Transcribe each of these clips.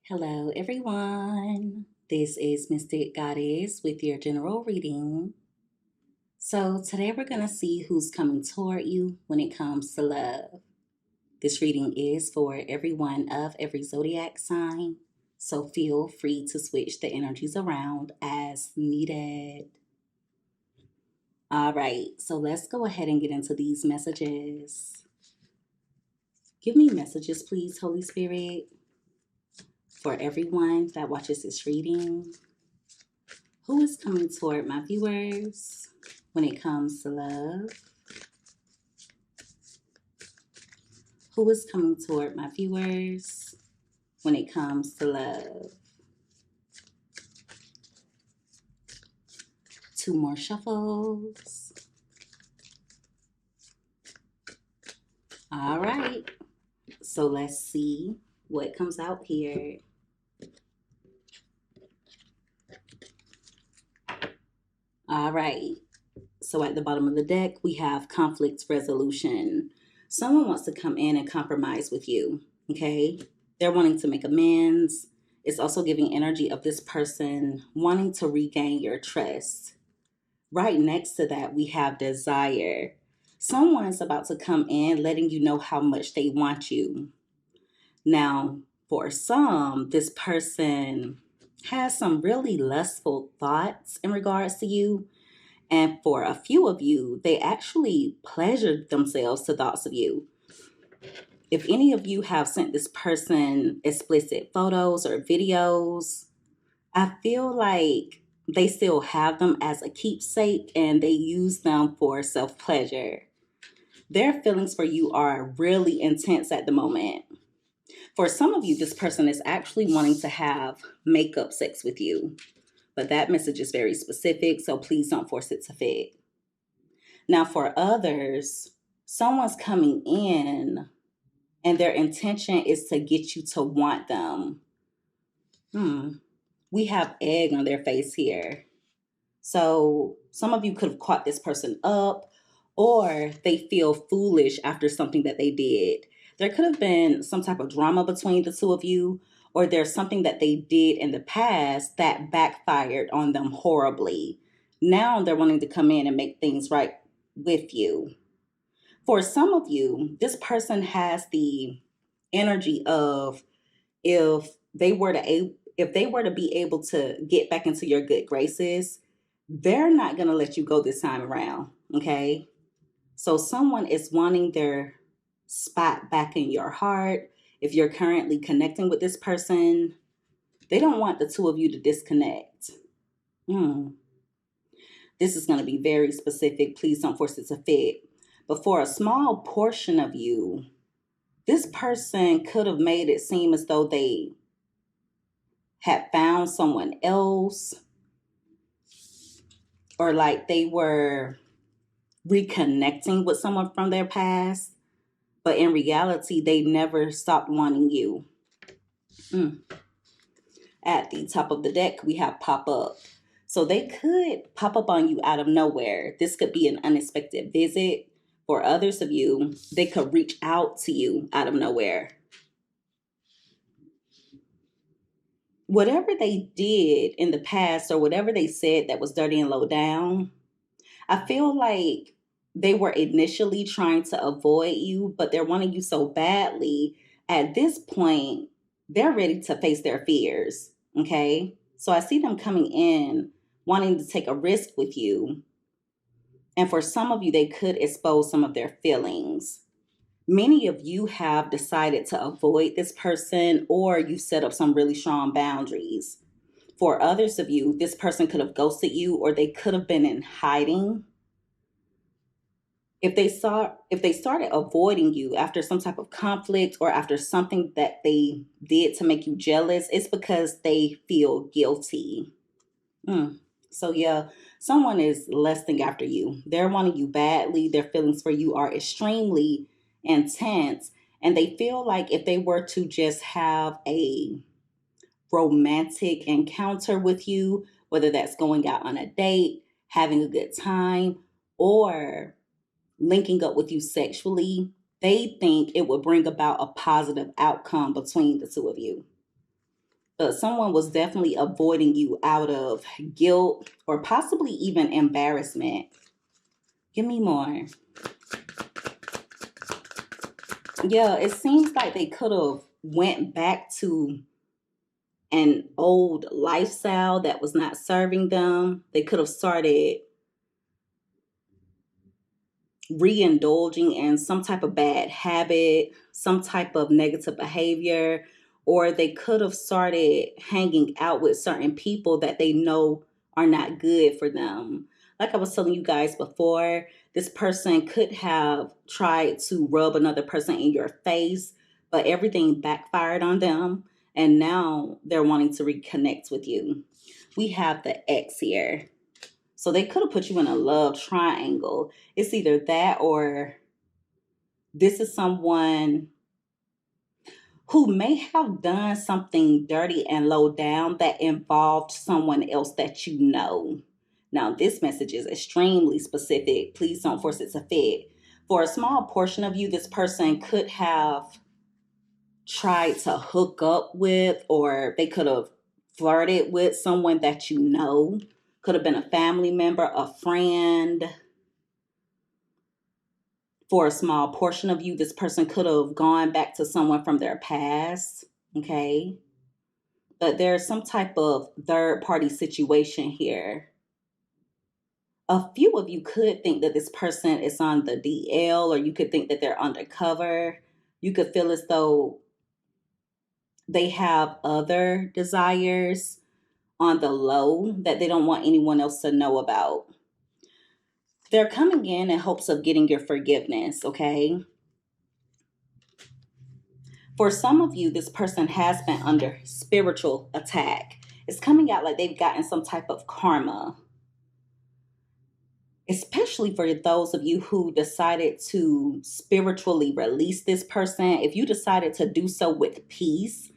Hello, everyone. This is Mystic Goddess with your general reading. So, today we're going to see who's coming toward you when it comes to love. This reading is for everyone of every zodiac sign, so feel free to switch the energies around as needed. All right, so let's go ahead and get into these messages. Give me messages, please, Holy Spirit, for everyone that watches this reading. Who is coming toward my viewers when it comes to love? Who is coming toward my viewers when it comes to love? Two more shuffles. All right. So let's see what comes out here. All right. So at the bottom of the deck, we have conflict resolution. Someone wants to come in and compromise with you, okay? They're wanting to make amends. It's also giving energy of this person wanting to regain your trust. Right next to that, we have desire. Someone's about to come in letting you know how much they want you. Now, for some, this person has some really lustful thoughts in regards to you. And for a few of you, they actually pleasured themselves to thoughts of you. If any of you have sent this person explicit photos or videos, I feel like they still have them as a keepsake and they use them for self-pleasure. Their feelings for you are really intense at the moment. For some of you, this person is actually wanting to have makeup sex with you. But that message is very specific, so please don't force it to fit. Now, for others, someone's coming in and their intention is to get you to want them. We have egg on their face here. So some of you could have caught this person up, or they feel foolish after something that they did. There could have been some type of drama between the two of you, or there's something that they did in the past that backfired on them horribly. Now they're wanting to come in and make things right with you. For some of you, this person has the energy of if they were to be able to get back into your good graces, they're not going to let you go this time around, okay? So someone is wanting their spot back in your heart. If you're currently connecting with this person, they don't want the two of you to disconnect. This is going to be very specific. Please don't force it to fit. But for a small portion of you, this person could have made it seem as though they had found someone else, or like they were reconnecting with someone from their past, but in reality, they never stopped wanting you. At the top of the deck, we have pop up. So they could pop up on you out of nowhere. This could be an unexpected visit. For others of you, they could reach out to you out of nowhere. Whatever they did in the past or whatever they said that was dirty and low down, I feel like they were initially trying to avoid you, but they're wanting you so badly. At this point, they're ready to face their fears, okay? So I see them coming in, wanting to take a risk with you. And for some of you, they could expose some of their feelings. Many of you have decided to avoid this person, or you set up some really strong boundaries. For others of you, this person could have ghosted you, or they could have been in hiding. If they started avoiding you after some type of conflict or after something that they did to make you jealous, it's because they feel guilty. So yeah, someone is lusting after you. They're wanting you badly. Their feelings for you are extremely intense. And they feel like if they were to just have a romantic encounter with you, whether that's going out on a date, having a good time, or linking up with you sexually, they think it would bring about a positive outcome between the two of you. but someone was definitely avoiding you out of guilt or possibly even embarrassment. Give me more. Yeah, it seems like they could have went back to an old lifestyle that was not serving them. They could have started reindulging in some type of bad habit, some type of negative behavior, or they could have started hanging out with certain people that they know are not good for them. Like I was telling you guys before, this person could have tried to rub another person in your face, but everything backfired on them, and now they're wanting to reconnect with you. We have the X here. So they could have put you in a love triangle. It's either that or this is someone who may have done something dirty and low down that involved someone else that you know. Now, this message is extremely specific. Please don't force it to fit. For a small portion of you, this person could have tried to hook up with, or they could have flirted with someone that you know. Could have been a family member, a friend. For a small portion of you, this person could have gone back to someone from their past. Okay. But there's some type of third party situation here. A few of you could think that this person is on the DL, or you could think that they're undercover. You could feel as though they have other desires on the low that they don't want anyone else to know about. They're coming in hopes of getting your forgiveness, okay? For some of you, this person has been under spiritual attack. It's coming out like they've gotten some type of karma, especially for those of you who decided to spiritually release this person. If you decided to do so with peace,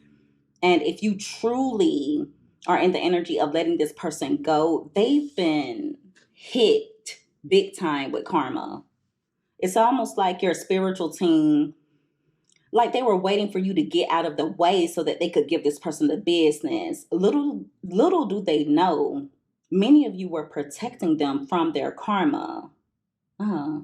and if you truly are in the energy of letting this person go, they've been hit big time with karma. It's almost like your spiritual team, like they were waiting for you to get out of the way so that they could give this person the business. Little do they know, many of you were protecting them from their karma. uh,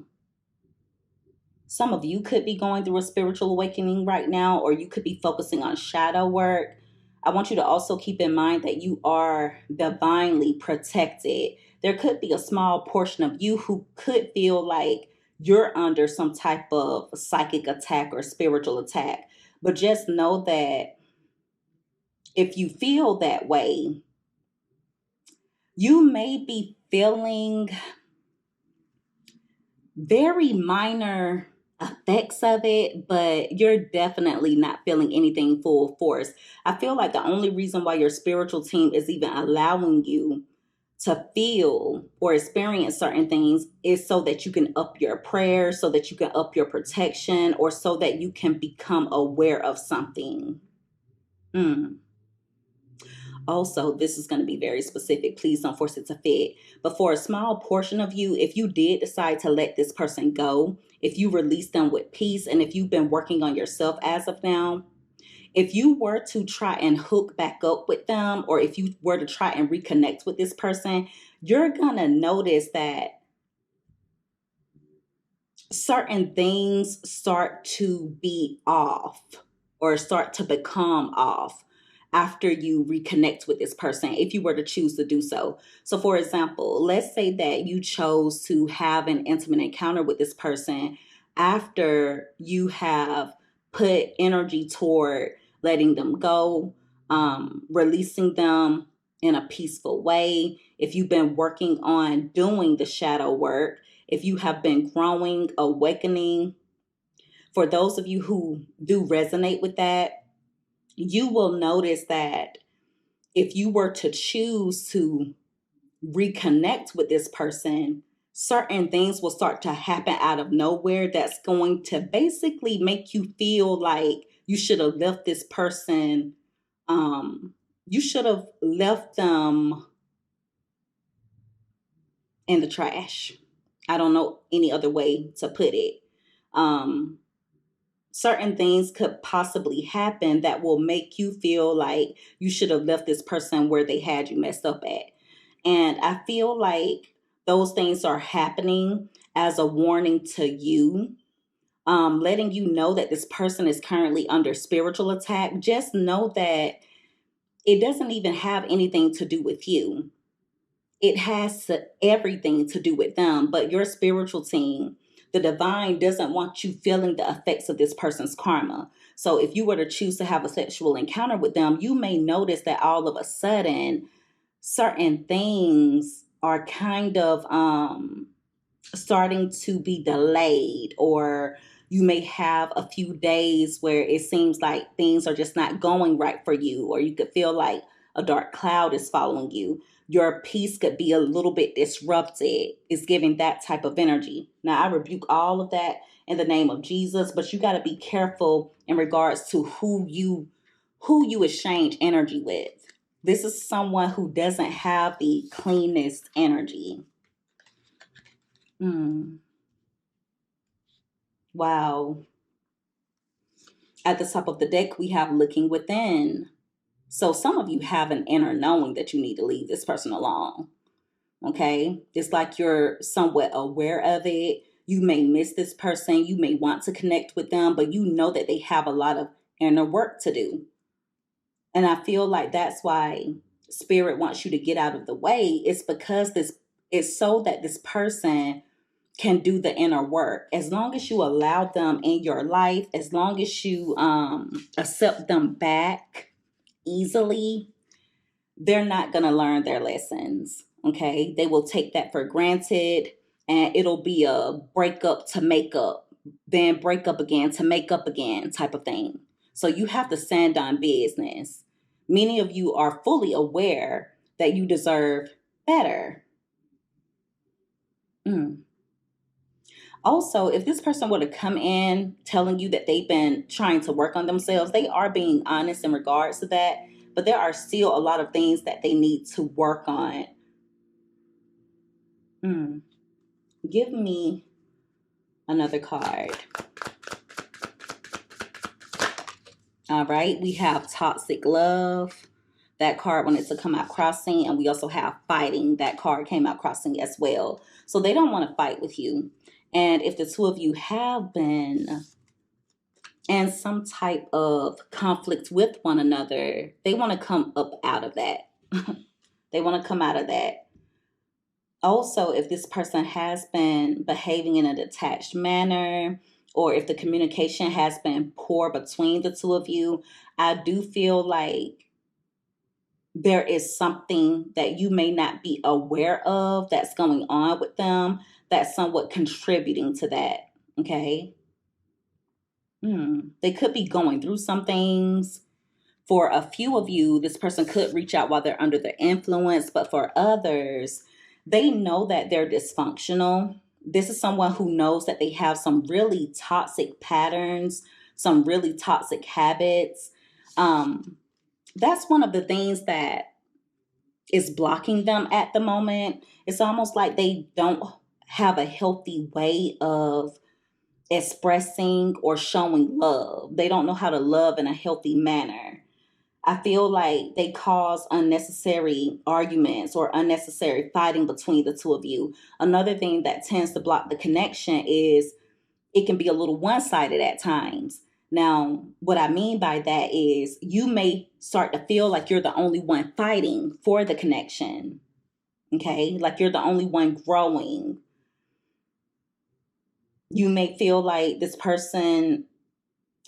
some of you could be going through a spiritual awakening right now, or you could be focusing on shadow work. I want you to also keep in mind that you are divinely protected. There could be a small portion of you who could feel like you're under some type of psychic attack or spiritual attack. But just know that if you feel that way, you may be feeling very minor effects of it, but you're definitely not feeling anything full force. I feel like the only reason why your spiritual team is even allowing you to feel or experience certain things is so that you can up your prayers, so that you can up your protection, or so that you can become aware of something. Mm. Also, this is going to be very specific. Please don't force it to fit. But for a small portion of you, if you did decide to let this person go, if you release them with peace, and if you've been working on yourself as of now, if you were to try and hook back up with them, or if you were to try and reconnect with this person, you're going to notice that certain things start to be off or start to become off after you reconnect with this person, if you were to choose to do so. So, for example, let's say that you chose to have an intimate encounter with this person after you have put energy toward letting them go, releasing them in a peaceful way. If you've been working on doing the shadow work, if you have been growing, awakening, for those of you who do resonate with that, you will notice that if you were to choose to reconnect with this person, certain things will start to happen out of nowhere that's going to basically make you feel like you should have left this person. You should have left them in the trash. I don't know any other way to put it. Um, certain things could possibly happen that will make you feel like you should have left this person where they had you messed up at. And I feel like those things are happening as a warning to you, letting you know that this person is currently under spiritual attack. Just know that it doesn't even have anything to do with you. It has everything to do with them. But your spiritual team, the divine, doesn't want you feeling the effects of this person's karma. So if you were to choose to have a sexual encounter with them, you may notice that all of a sudden certain things are kind of starting to be delayed, or you may have a few days where it seems like things are just not going right for you, or you could feel like a dark cloud is following you. Your peace could be a little bit disrupted. It's giving that type of energy. Now, I rebuke all of that in the name of Jesus, but you got to be careful in regards to who you exchange energy with. This is someone who doesn't have the cleanest energy. Hmm. Wow. At the top of the deck, we have looking within. So some of you have an inner knowing that you need to leave this person alone. Okay. It's like you're somewhat aware of it. You may miss this person. You may want to connect with them, but you know that they have a lot of inner work to do. And I feel like that's why spirit wants you to get out of the way. It's because this it's so that this person can do the inner work. As long as you allow them in your life, as long as you accept them back easily, they're not going to learn their lessons. Okay. They will take that for granted, and it'll be a break up to make up, then break up again to make up again type of thing. So you have to stand on business. Many of you are fully aware that you deserve better. Mm. Also, if this person were to come in telling you that they've been trying to work on themselves, they are being honest in regards to that, but there are still a lot of things that they need to work on. Mm. Give me another card. All right, we have toxic love. That card wanted to come out crossing, and we also have fighting. That card came out crossing as well. So they don't want to fight with you. And if the two of you have been in some type of conflict with one another, they want to come up out of that. They want to come out of that. Also, if this person has been behaving in a detached manner, or if the communication has been poor between the two of you, I do feel like there is something that you may not be aware of that's going on with them that's somewhat contributing to that. Okay. They could be going through some things. For a few of you, this person could reach out while they're under the influence, but for others, they know that they're dysfunctional. This is someone who knows that they have some really toxic patterns, some really toxic habits. Um, that's one of the things that is blocking them at the moment. It's almost like they don't have a healthy way of expressing or showing love. They don't know how to love in a healthy manner. I feel like they cause unnecessary arguments or unnecessary fighting between the two of you. Another thing that tends to block the connection is it can be a little one sided at times. Now, what I mean by that is you may start to feel like you're the only one fighting for the connection. Okay. Like you're the only one growing. You may feel like this person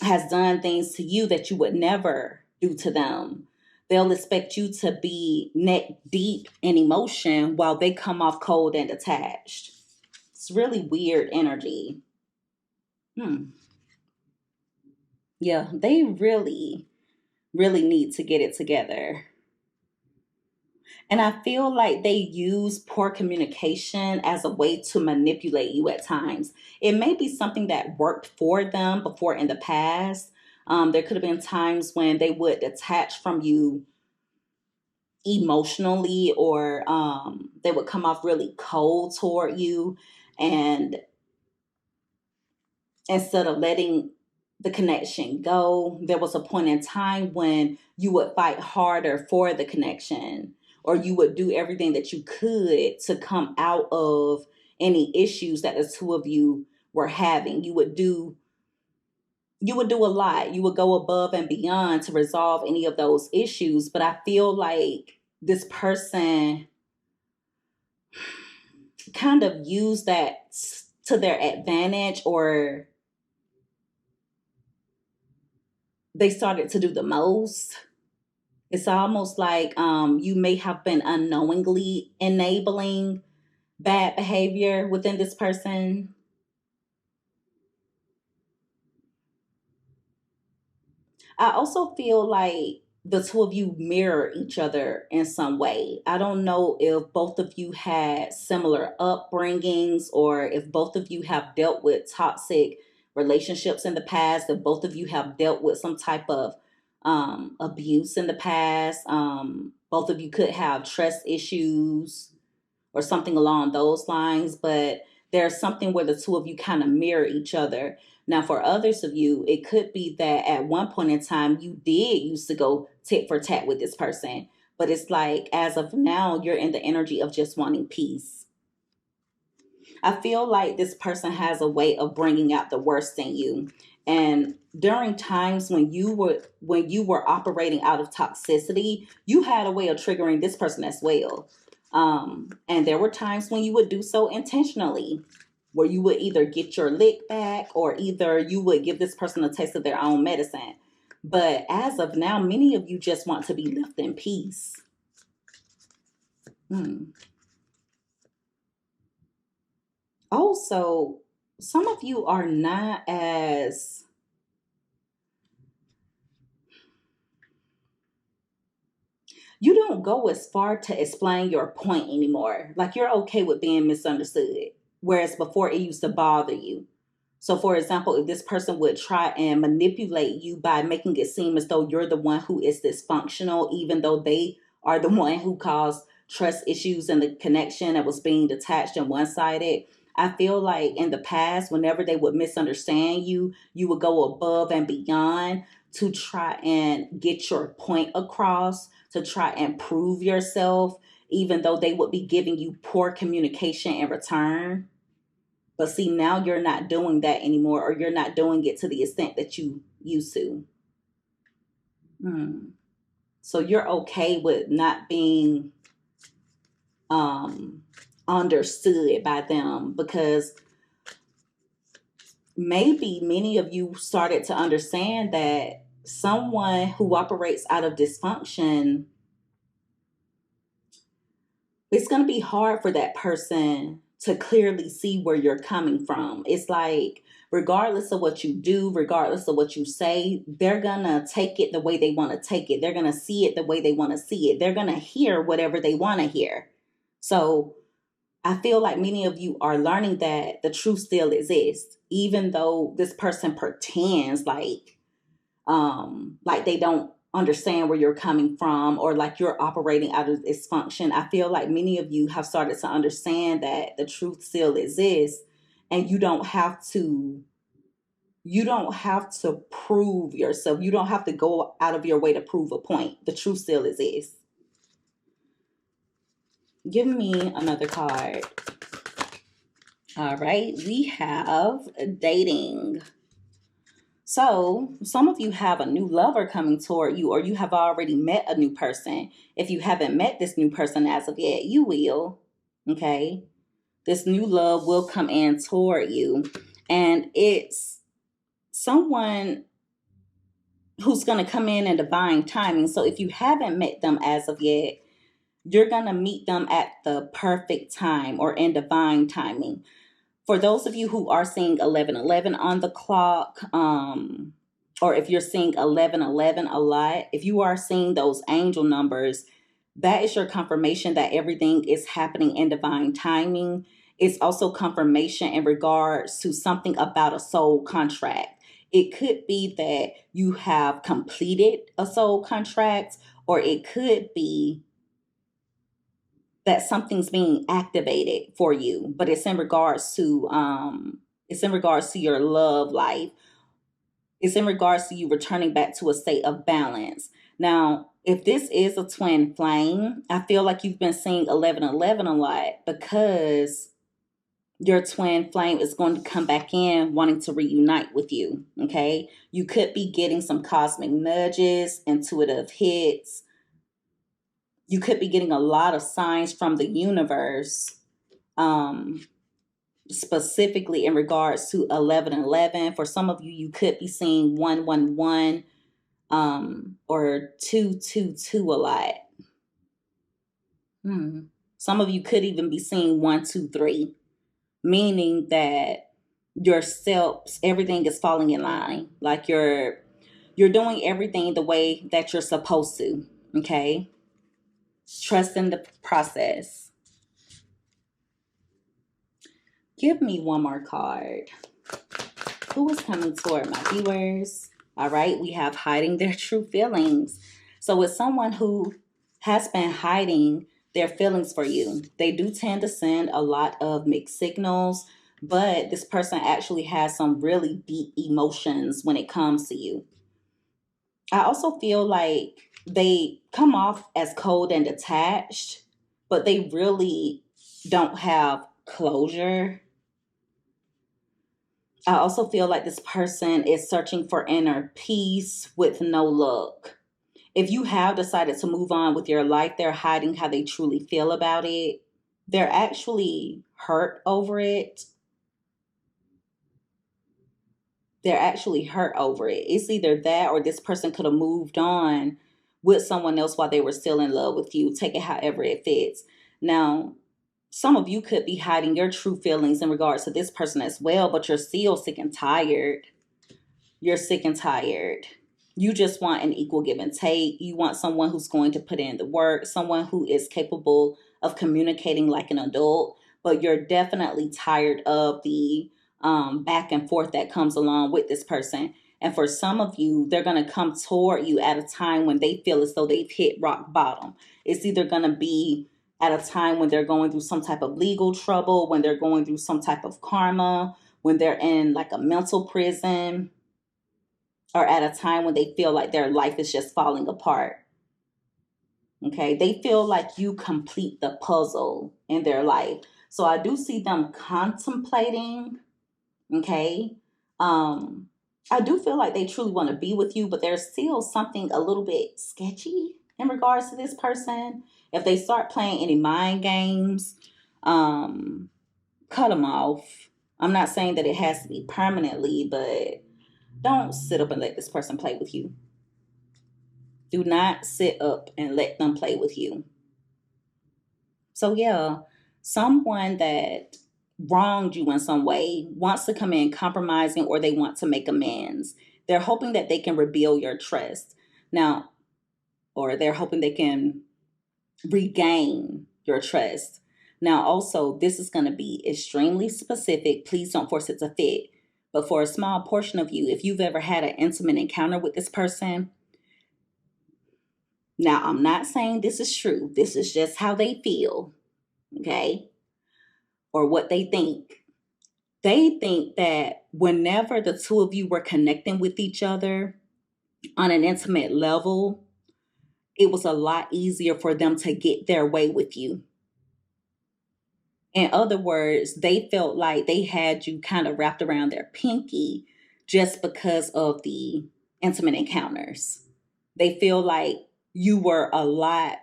has done things to you that you would never do to them. They'll expect you to be neck deep in emotion while they come off cold and detached. It's really weird energy. Hmm. Yeah, they really, really need to get it together. And I feel like they use poor communication as a way to manipulate you at times. It may be something that worked for them before in the past. There could have been times when they would detach from you emotionally, or they would come off really cold toward you. And instead of letting the connection go. There was a point in time when you would fight harder for the connection, or you would do everything that you could to come out of any issues that the two of you were having. You would do a lot. You would go above and beyond to resolve any of those issues. But I feel like this person kind of used that to their advantage, or they started to do the most. It's almost like you may have been unknowingly enabling bad behavior within this person. I also feel like the two of you mirror each other in some way. I don't know if both of you had similar upbringings, or if both of you have dealt with toxic relationships in the past, if both of you have dealt with some type of abuse in the past. Both of you could have trust issues or something along those lines, but there's something where the two of you kind of mirror each other. Now, for others of you, it could be that at one point in time you did used to go tit for tat with this person, but it's like as of now, you're in the energy of just wanting peace. I feel like this person has a way of bringing out the worst in you. And during times when you were operating out of toxicity, you had a way of triggering this person as well. And there were times when you would do so intentionally, where you would either get your lick back, or either you would give this person a taste of their own medicine. But as of now, many of you just want to be left in peace. Hmm. Also, some of you are not as, you don't go as far to explain your point anymore. Like, you're okay with being misunderstood, whereas before it used to bother you. So, for example, if this person would try and manipulate you by making it seem as though you're the one who is dysfunctional, even though they are the one who caused trust issues and the connection that was being detached and one sided. I feel like in the past, whenever they would misunderstand you, you would go above and beyond to try and get your point across, to try and prove yourself, even though they would be giving you poor communication in return. But see, now you're not doing that anymore, or you're not doing it to the extent that you used to. Hmm. So you're okay with not being um, understood by them, because maybe many of you started to understand that someone who operates out of dysfunction, it's going to be hard for that person to clearly see where you're coming from. It's like, regardless of what you do, regardless of what you say, they're going to take it the way they want to take it. They're going to see it the way they want to see it. They're going to hear whatever they want to hear. So I feel like many of you are learning that the truth still exists, even though this person pretends like they don't understand where you're coming from, or like you're operating out of dysfunction. I feel like many of you have started to understand that the truth still exists, and you don't have to prove yourself. You don't have to go out of your way to prove a point. The truth still exists. Give me another card. All right, we have dating. So, some of you have a new lover coming toward you, or you have already met a new person. If you haven't met this new person as of yet, you will. Okay. This new love will come in toward you. And it's someone who's going to come in divine timing. So, if you haven't met them as of yet, you're going to meet them at the perfect time, or in divine timing. For those of you who are seeing 11:11 on the clock, or if you're seeing 11:11 a lot, if you are seeing those angel numbers, that is your confirmation that everything is happening in divine timing. It's also confirmation in regards to something about a soul contract. It could be that you have completed a soul contract, or it could be that something's being activated for you, but it's in regards to your love life. It's in regards to you returning back to a state of balance. Now, if this is a twin flame, I feel like you've been seeing 1111 a lot because your twin flame is going to come back in wanting to reunite with you. Okay. You could be getting some cosmic nudges, intuitive hits. You could be getting a lot of signs from the universe, um, specifically in regards to 1111. For some of you, you could be seeing 111 or 222 a lot. Some of you could even be seeing 123, meaning that your steps, everything is falling in line. Like you're doing everything the way that you're supposed to. Okay. Trust in the process. Give me one more card. Who is coming toward my viewers? All right, we have hiding their true feelings. So it's someone who has been hiding their feelings for you. They do tend to send a lot of mixed signals, but this person actually has some really deep emotions when it comes to you. I also feel like they come off as cold and detached, but they really don't have closure. I also feel like this person is searching for inner peace with no luck. If you have decided to move on with your life, they're hiding how they truly feel about it. They're actually hurt over it. They're actually hurt over it. It's either that or this person could have moved on with someone else while they were still in love with you. Take it however it fits. Now, some of you could be hiding your true feelings in regards to this person as well, but you're still sick and tired. You're sick and tired. You just want an equal give and take. You want someone who's going to put in the work, someone who is capable of communicating like an adult, but you're definitely tired of the back and forth that comes along with this person. And for some of you, they're going to come toward you at a time when they feel as though they've hit rock bottom. It's either going to be at a time when they're going through some type of legal trouble, when they're going through some type of karma, when they're in like a mental prison, or at a time when they feel like their life is just falling apart. Okay, they feel like you complete the puzzle in their life. So I do see them contemplating. Okay. I do feel like they truly want to be with you, but there's still something a little bit sketchy in regards to this person. If they start playing any mind games, cut them off. I'm not saying that it has to be permanently, but don't sit up and let this person play with you. Do not sit up and let them play with you. So, yeah, someone that wronged you in some way wants to come in compromising, or they want to make amends. They're hoping that they can rebuild your trust. Now, or they're hoping they can regain your trust. Now, also, this is going to be extremely specific. Please don't force it to fit. But for a small portion of you, if you've ever had an intimate encounter with this person, now I'm not saying this is true. This is just how they feel, okay? Or what they think. They think that whenever the two of you were connecting with each other on an intimate level, it was a lot easier for them to get their way with you. In other words, they felt like they had you kind of wrapped around their pinky just because of the intimate encounters. They feel like you were a lot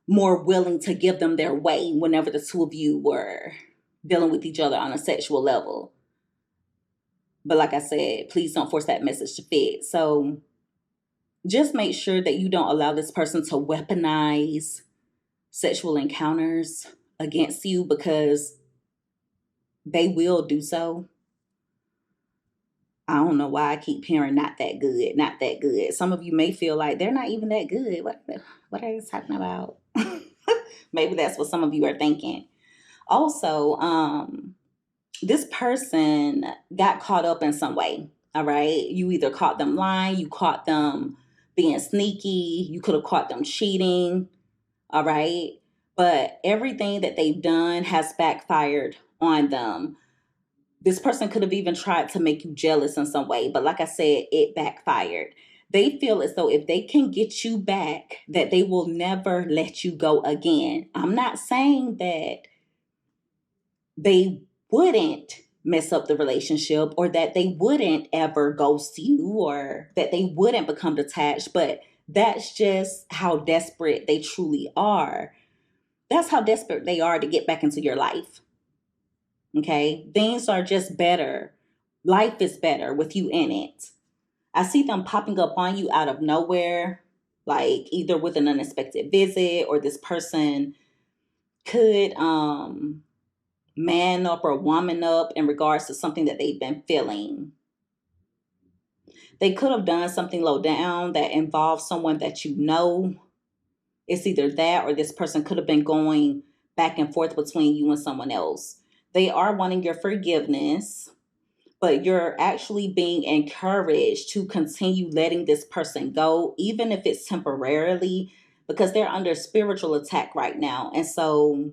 more willing to give them their way whenever the two of you were dealing with each other on a sexual level. But like I said, please don't force that message to fit. So just make sure that you don't allow this person to weaponize sexual encounters against you, because they will do so. I don't know why I keep hearing not that good, not that good. Some of you may feel like they're not even that good. What are you talking about? Maybe that's what some of you are thinking. Also, this person got caught up in some way. All right. You either caught them lying, you caught them being sneaky, you could have caught them cheating. All right. But everything that they've done has backfired on them. This person could have even tried to make you jealous in some way, but like I said, it backfired. They feel as though if they can get you back, that they will never let you go again. I'm not saying that they wouldn't mess up the relationship or that they wouldn't ever ghost you or that they wouldn't become detached, but that's just how desperate they truly are. That's how desperate they are to get back into your life. Okay? Things are just better. Life is better with you in it. I see them popping up on you out of nowhere, like either with an unexpected visit or this person could man up or woman up in regards to something that they've been feeling. They could have done something low down that involves someone that you know. It's either that or this person could have been going back and forth between you and someone else. They are wanting your forgiveness, but you're actually being encouraged to continue letting this person go, even if it's temporarily, because they're under spiritual attack right now. And so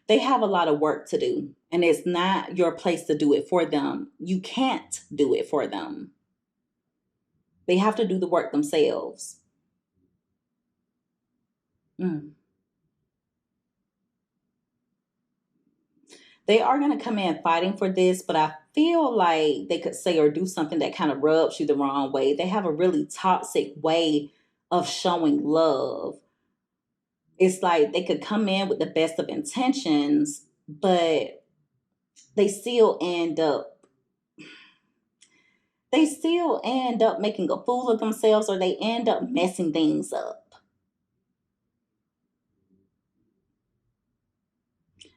they have a lot of work to do, and it's not your place to do it for them. You can't do it for them. They have to do the work themselves. Mm. They are going to come in fighting for this, but I feel like they could say or do something that kind of rubs you the wrong way. They have a really toxic way of showing love. It's like they could come in with the best of intentions, but they still end up making a fool of themselves, or they end up messing things up.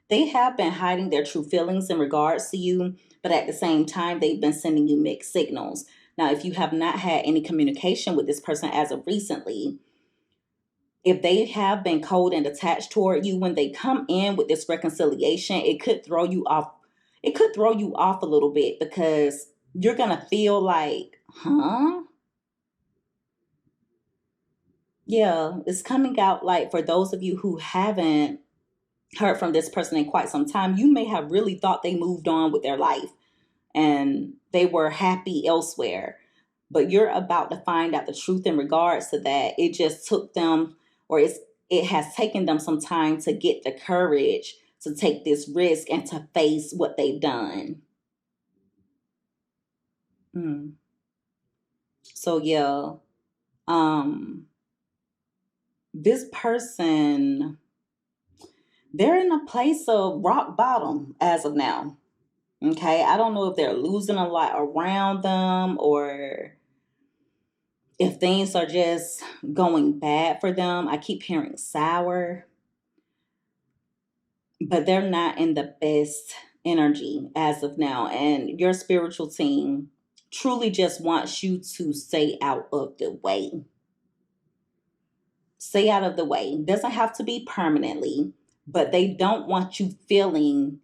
They have been hiding their true feelings in regards to you, but at the same time, they've been sending you mixed signals. Now, if you have not had any communication with this person as of recently, if they have been cold and attached toward you, when they come in with this reconciliation, it could throw you off. It could throw you off a little bit because you're going to feel like, huh? Yeah, it's coming out like for those of you who haven't heard from this person in quite some time, you may have really thought they moved on with their life and they were happy elsewhere. But you're about to find out the truth in regards to that. It just took them, or it has taken them some time to get the courage to take this risk and to face what they've done. Mm. So yeah, um, this person, they're in a place of rock bottom as of now. Okay, I don't know if they're losing a lot around them or if things are just going bad for them. I keep hearing sour, but they're not in the best energy as of now. And your spiritual team truly just wants you to stay out of the way. Stay out of the way. Doesn't have to be permanently, but they don't want you feeling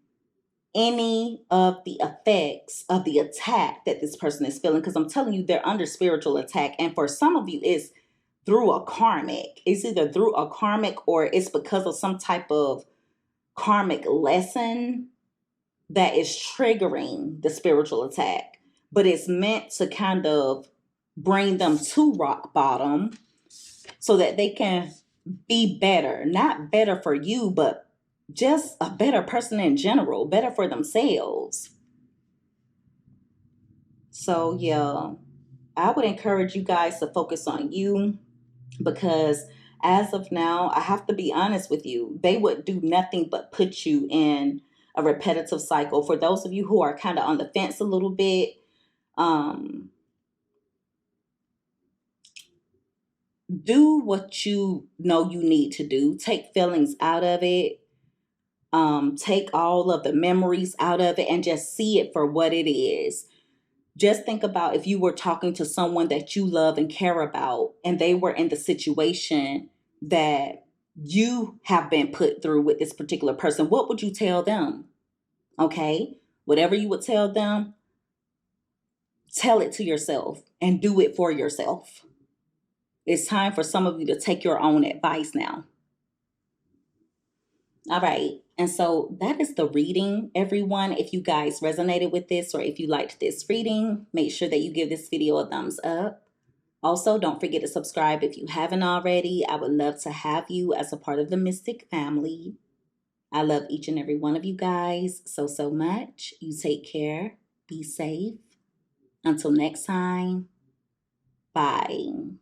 any of the effects of the attack that this person is feeling. Because I'm telling you, they're under spiritual attack. And for some of you, it's through a karmic. It's either through a karmic or it's because of some type of karmic lesson that is triggering the spiritual attack. But it's meant to kind of bring them to rock bottom so that they can be better. Not better for you, but just a better person in general, better for themselves. So, yeah, I would encourage you guys to focus on you because as of now, I have to be honest with you, they would do nothing but put you in a repetitive cycle. For those of you who are kind of on the fence a little bit, um, do what you know you need to do. Take feelings out of it. Take all of the memories out of it and just see it for what it is. Just think about if you were talking to someone that you love and care about, and they were in the situation that you have been put through with this particular person. What would you tell them? Okay. Whatever you would tell them, tell it to yourself and do it for yourself. It's time for some of you to take your own advice now. All right. And so that is the reading, everyone. If you guys resonated with this or if you liked this reading, make sure that you give this video a thumbs up. Also, don't forget to subscribe if you haven't already. I would love to have you as a part of the Mystic family. I love each and every one of you guys so much. You take care. Be safe. Until next time, bye.